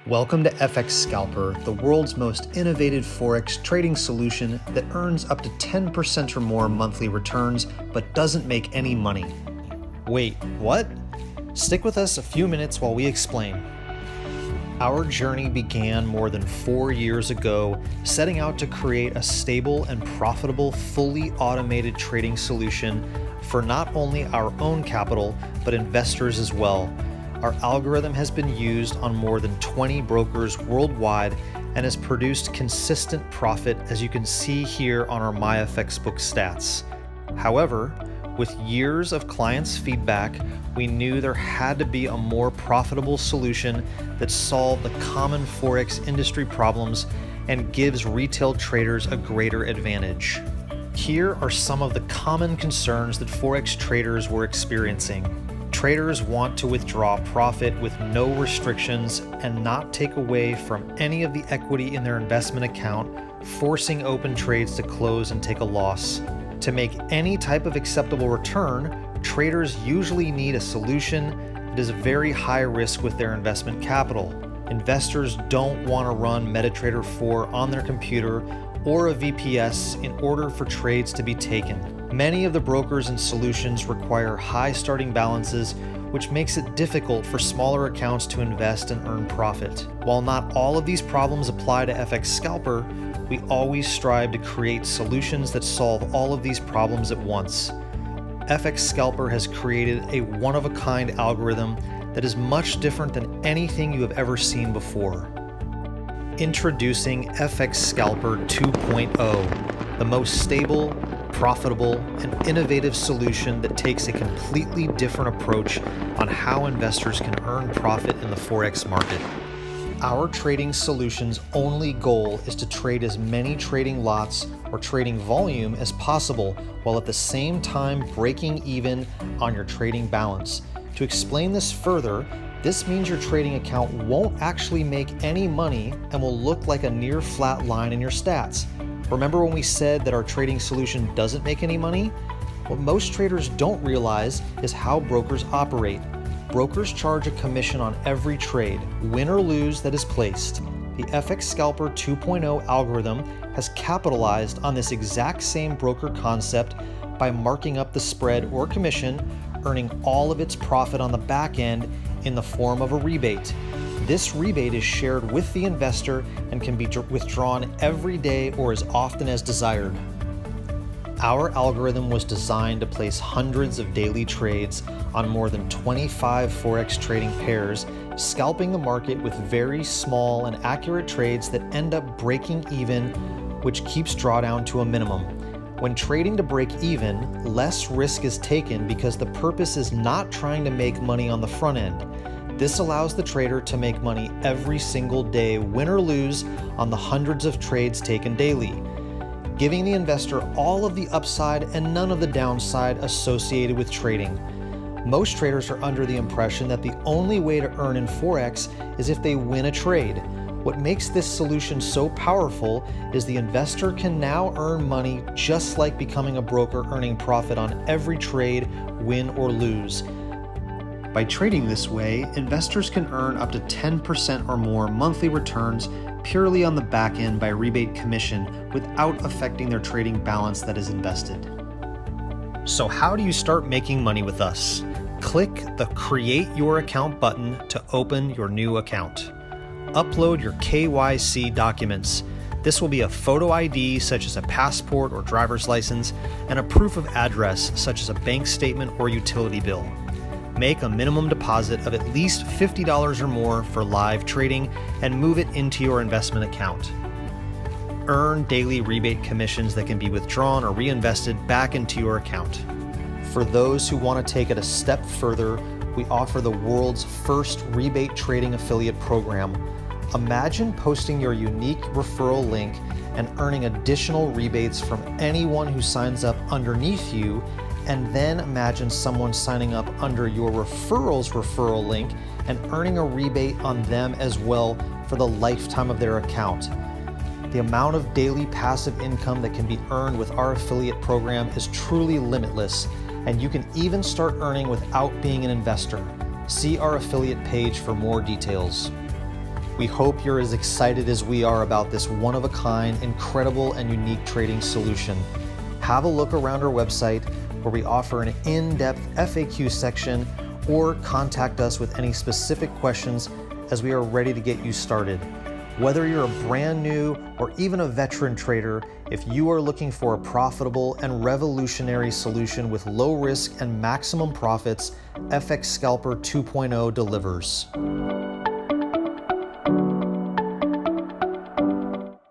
Welcome to FX Scalper, the world's most innovative Forex trading solution that earns up to 10% or more monthly returns but doesn't make any money. Wait, what? Stick with us a few minutes while we explain. Our journey began more than 4 years ago, setting out to create a stable and profitable, fully automated trading solution for not only our own capital, but investors as well. Our algorithm has been used on more than 20 brokers worldwide and has produced consistent profit, as you can see here on our MyFX book stats. However, with years of clients' feedback, we knew there had to be a more profitable solution that solved the common Forex industry problems and gives retail traders a greater advantage. Here are some of the common concerns that Forex traders were experiencing. Traders want to withdraw profit with no restrictions and not take away from any of the equity in their investment account, forcing open trades to close and take a loss. To make any type of acceptable return, traders usually need a solution that is very high risk with their investment capital. Investors don't want to run MetaTrader 4 on their computer or a VPS in order for trades to be taken. Many of the brokers and solutions require high starting balances, which makes it difficult for smaller accounts to invest and earn profit. While not all of these problems apply to FX Scalper, we always strive to create solutions that solve all of these problems at once. FX Scalper has created a one-of-a-kind algorithm that is much different than anything you have ever seen before. Introducing FX Scalper 2.0, the most stable, profitable, and innovative solution that takes a completely different approach on how investors can earn profit in the Forex market. Our trading solution's only goal is to trade as many trading lots or trading volume as possible, while at the same time breaking even on your trading balance. To explain this further, this means your trading account won't actually make any money and will look like a near flat line in your stats. Remember when we said that our trading solution doesn't make any money? What most traders don't realize is how brokers operate. Brokers charge a commission on every trade, win or lose, that is placed. The FX Scalper 2.0 algorithm has capitalized on this exact same broker concept by marking up the spread or commission, earning all of its profit on the back end in the form of a rebate. This rebate is shared with the investor and can be withdrawn every day or as often as desired. Our algorithm was designed to place hundreds of daily trades on more than 25 Forex trading pairs, scalping the market with very small and accurate trades that end up breaking even, which keeps drawdown to a minimum. When trading to break even, less risk is taken because the purpose is not trying to make money on the front end. This allows the trader to make money every single day, win or lose, on the hundreds of trades taken daily, giving the investor all of the upside and none of the downside associated with trading. Most traders are under the impression that the only way to earn in Forex is if they win a trade. What makes this solution so powerful is the investor can now earn money just like becoming a broker, earning profit on every trade, win or lose. By trading this way, investors can earn up to 10% or more monthly returns purely on the back end by rebate commission without affecting their trading balance that is invested. So how do you start making money with us? Click the Create Your Account button to open your new account. Upload your KYC documents. This will be a photo ID such as a passport or driver's license and a proof of address such as a bank statement or utility bill. Make a minimum deposit of at least $50 or more for live trading and move it into your investment account. Earn daily rebate commissions that can be withdrawn or reinvested back into your account. For those who want to take it a step further, we offer the world's first rebate trading affiliate program. Imagine posting your unique referral link and earning additional rebates from anyone who signs up underneath you, and then imagine someone signing up under your referral link and earning a rebate on them as well for the lifetime of their account. The amount of daily passive income that can be earned with our affiliate program is truly limitless, and you can even start earning without being an investor. See our affiliate page for more details. We hope you're as excited as we are about this one-of-a-kind, incredible, and unique trading solution. Have a look around our website where we offer an in-depth FAQ section, or contact us with any specific questions as we are ready to get you started. Whether you're a brand new or even a veteran trader, if you are looking for a profitable and revolutionary solution with low risk and maximum profits, FX Scalper 2.0 delivers.